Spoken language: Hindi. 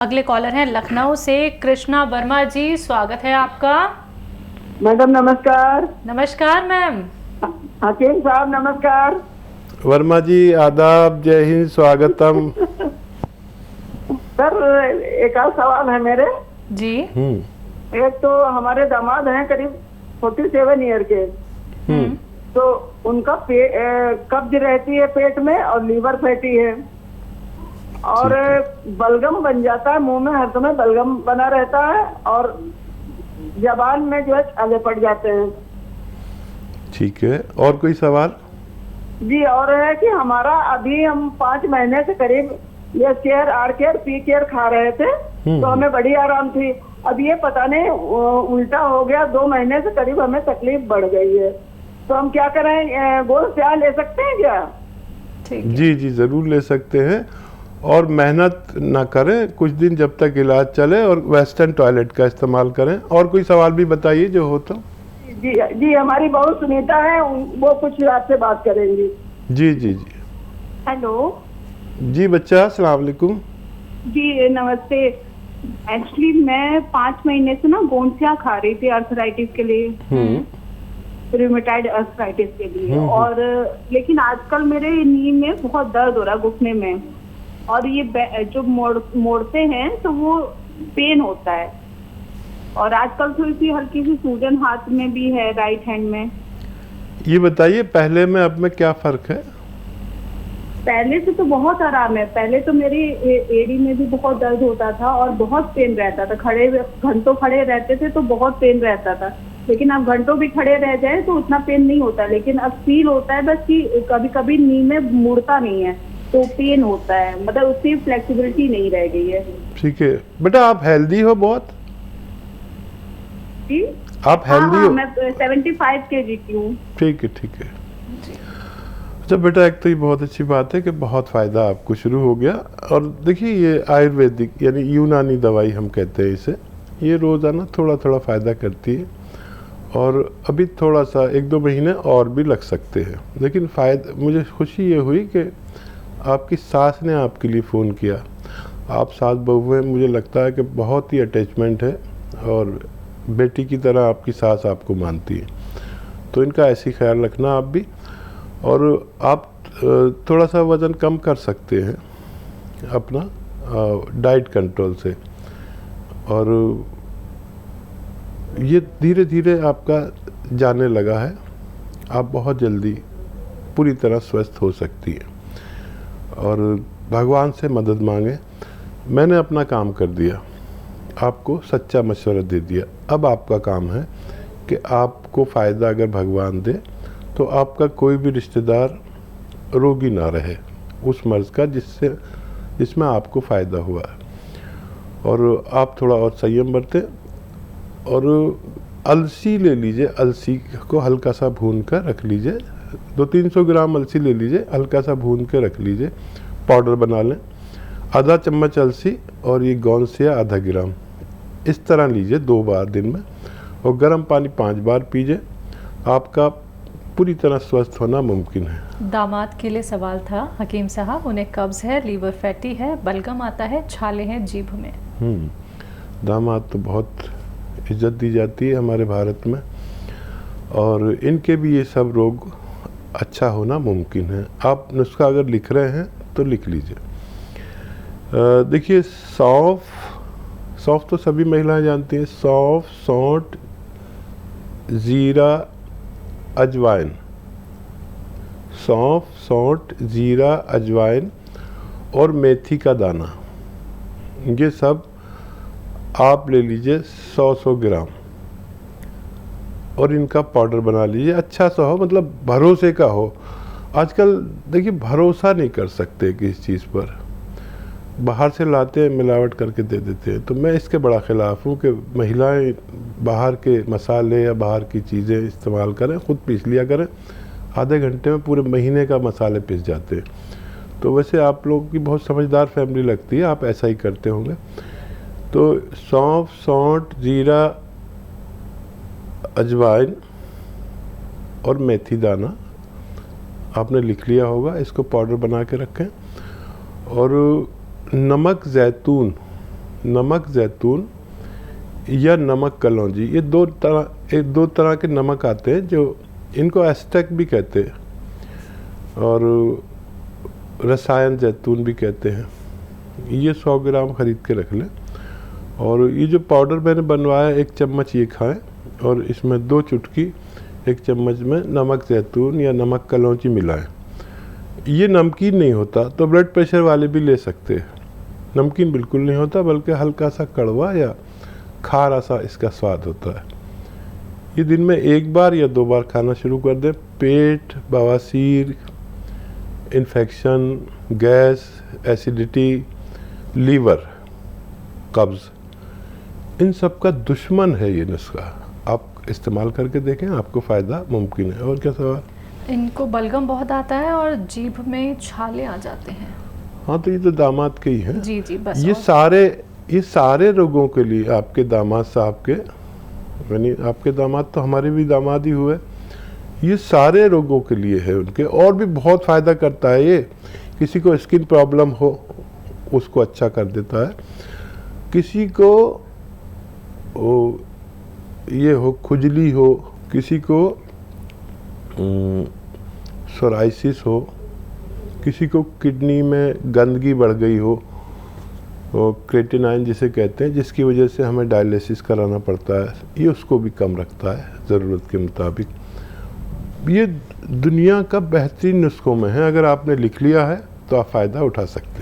अगले कॉलर हैं लखनऊ से कृष्णा वर्मा जी, स्वागत है आपका। मैडम नमस्कार। नमस्कार मैम। हकीम साहब नमस्कार। वर्मा जी आदाब, जय हिंद, स्वागतम। सर एक और सवाल है मेरे जी। एक तो हमारे दामाद हैं करीब 47 ईयर के, तो उनका कब्ज रहती है पेट में और लीवर फैटी है और बलगम बन जाता है, मुंह में हर समय बलगम बना रहता है और जबान में जो है छाले पड़ जाते हैं। ठीक है, और कोई सवाल? जी, और है कि हमारा अभी हम 5 महीने से करीब ये केयर आर केयर पी केयर खा रहे थे तो हमें बड़ी आराम थी। अब ये पता नहीं उल्टा हो गया, 2 महीने से करीब हमें तकलीफ बढ़ गई है, तो हम क्या करें? गोश्त क्या ले सकते हैं क्या? जी जी जरूर ले सकते हैं, और मेहनत ना करें कुछ दिन जब तक इलाज चले, और वेस्टर्न टॉयलेट का इस्तेमाल करें। और कोई सवाल भी बताइए जो हो तो। जी जी, हमारी बहू सुनीता है, वो कुछ आपसे बात करेंगी। जी जी जी। हेलो जी बच्चा, अस्सलाम वालेकुम। जी नमस्ते। एक्चुअली मैं 5 महीने से ना गोंसिया खा रही थी अर्थराइटिस के लिए, रूमेटाइड अर्थराइटिस के लिए, और लेकिन आजकल मेरे नी में बहुत दर्द हो रहा है, घुटने में, और ये जो मोड़ते हैं तो वो पेन होता है, और आजकल थोड़ी सी हल्की सी सूजन हाथ में भी है, राइट हैंड में। ये बताइए पहले में अब में क्या फर्क है? पहले से तो बहुत आराम है। पहले तो मेरी एड़ी में भी बहुत दर्द होता था और बहुत पेन रहता था, घंटों खड़े रहते थे तो बहुत पेन रहता था, लेकिन अब घंटों भी खड़े रह जाए तो उतना पेन नहीं होता, लेकिन अब फील होता है बस कि कभी कभी नी में मुड़ता नहीं है तो पेन होता है, मतलब उसकी फ्लेक्सिबिलिटी नहीं रह गई है। ठीक है बेटा, आप हेल्दी हो बहुत? जी आप हेल्दी हो? मैं 75 kg की हूँ। ठीक है ठीक है। अच्छा बेटा, एक तो ये बहुत अच्छी बात है कि बहुत फ़ायदा आपको शुरू हो गया। और देखिए ये आयुर्वेदिक यानी यूनानी दवाई हम कहते हैं इसे, ये रोज़ाना थोड़ा थोड़ा फ़ायदा करती है, और अभी थोड़ा सा 1-2 महीने और भी लग सकते हैं, लेकिन फ़ायदा मुझे खुशी ये हुई कि आपकी सास ने आपके लिए फ़ोन किया। आप सास बहू हैं, मुझे लगता है कि बहुत ही अटैचमेंट है, और बेटी की तरह आपकी सास आपको मानती है, तो इनका ऐसी ख्याल रखना आप भी। और आप थोड़ा सा वज़न कम कर सकते हैं अपना डाइट कंट्रोल से, और ये धीरे धीरे आपका जाने लगा है, आप बहुत जल्दी पूरी तरह स्वस्थ हो सकती है, और भगवान से मदद मांगे। मैंने अपना काम कर दिया, आपको सच्चा मशवरा दे दिया। अब आपका काम है कि आपको फ़ायदा अगर भगवान दे तो आपका कोई भी रिश्तेदार रोगी ना रहे उस मर्ज़ का जिसमें आपको फ़ायदा हुआ है, और आप थोड़ा और संयम बरतें। और अलसी ले लीजिए, अलसी को हल्का सा भून कर रख लीजिए, 200-300 ग्राम अलसी ले लीजिए, हल्का सा भून के रख लीजिए, पाउडर बना लें। आधा चम्मच अलसी और ये गोंसिया आधा ग्राम, इस तरह लीजिए 2 बार दिन में, और गर्म पानी 5 बार पीजिए। आपका पूरी तरह स्वस्थ होना मुमकिन है। दामाद के लिए सवाल था हकीम साहब, उन्हें कब्ज है, लीवर फैटी है, बलगम आता है, छाले हैं जीभ में। दामाद तो बहुत इज्जत दी जाती है हमारे भारत में, और इनके भी ये सब रोग अच्छा होना मुमकिन है। आप नुस्खा अगर लिख रहे हैं तो लिख लीजिए। देखिए सौंफ तो सभी महिलाएं जानती हैं। सौंफ, सौंठ, ज़ीरा, अजवाइन, सौंफ, सौंठ, ज़ीरा, अजवाइन और मेथी का दाना, ये सब आप ले लीजिए 100-100 ग्राम, और इनका पाउडर बना लीजिए। अच्छा सा हो, मतलब भरोसे का हो। आजकल देखिए भरोसा नहीं कर सकते किसी चीज़ पर, बाहर से लाते हैं मिलावट करके दे देते हैं। तो मैं इसके बड़ा ख़िलाफ़ हूँ कि महिलाएं बाहर के मसाले या बाहर की चीज़ें इस्तेमाल करें, ख़ुद पीस लिया करें। आधे घंटे में पूरे महीने का मसाले पिस जाते हैं। तो वैसे आप लोगों की बहुत समझदार फैमिली लगती है, आप ऐसा ही करते होंगे। तो सौंफ, सौंठ, ज़ीरा, अजवाइन और मेथी दाना आपने लिख लिया होगा, इसको पाउडर बना के रखें। और नमक, जैतून नमक जैतून या नमक कलौंजी, ये दो तरह के नमक आते हैं, जो इनको एस्टेक भी कहते हैं और रसायन जैतून भी कहते हैं। ये 100 ग्राम ख़रीद के रख लें। और ये जो पाउडर मैंने बनवाया 1 चम्मच ये खाएं, और इसमें 2 चुटकी 1 चम्मच में नमक जैतून या नमक कलौंजी मिलाएं। ये नमकीन नहीं होता, तो ब्लड प्रेशर वाले भी ले सकते हैं। नमकीन बिल्कुल नहीं होता, बल्कि हल्का सा कड़वा या खारा सा इसका स्वाद होता है। ये दिन में 1 बार या 2 बार खाना शुरू कर दें। पेट, बवासीर, इन्फेक्शन, गैस, एसिडिटी, लीवर, कब्ज़, इन सब का दुश्मन है ये नुस्खा। आप इस्तेमाल करके देखें, आपको फ़ायदा मुमकिन है। और क्या सवाल? इनको बलगम बहुत आता है और जीभ में छाले आ जाते हैं। हाँ, तो ये तो दामाद के ही हैं। जी जी, बस। ये सारे रोगों के लिए आपके दामाद साहब के, यानी आपके दामाद तो हमारे भी दामाद ही हुए, ये सारे रोगों के लिए है उनके। और भी बहुत फ़ायदा करता है ये। किसी को स्किन प्रॉब्लम हो उसको अच्छा कर देता है, किसी को ये हो खुजली हो, किसी को सोराइसिस हो, किसी को किडनी में गंदगी बढ़ गई हो, क्रेटिनाइन जिसे कहते हैं, जिसकी वजह से हमें डायलिसिस कराना पड़ता है, ये उसको भी कम रखता है ज़रूरत के मुताबिक। ये दुनिया का बेहतरीन नुस्खों में है। अगर आपने लिख लिया है तो आप फ़ायदा उठा सकते हैं।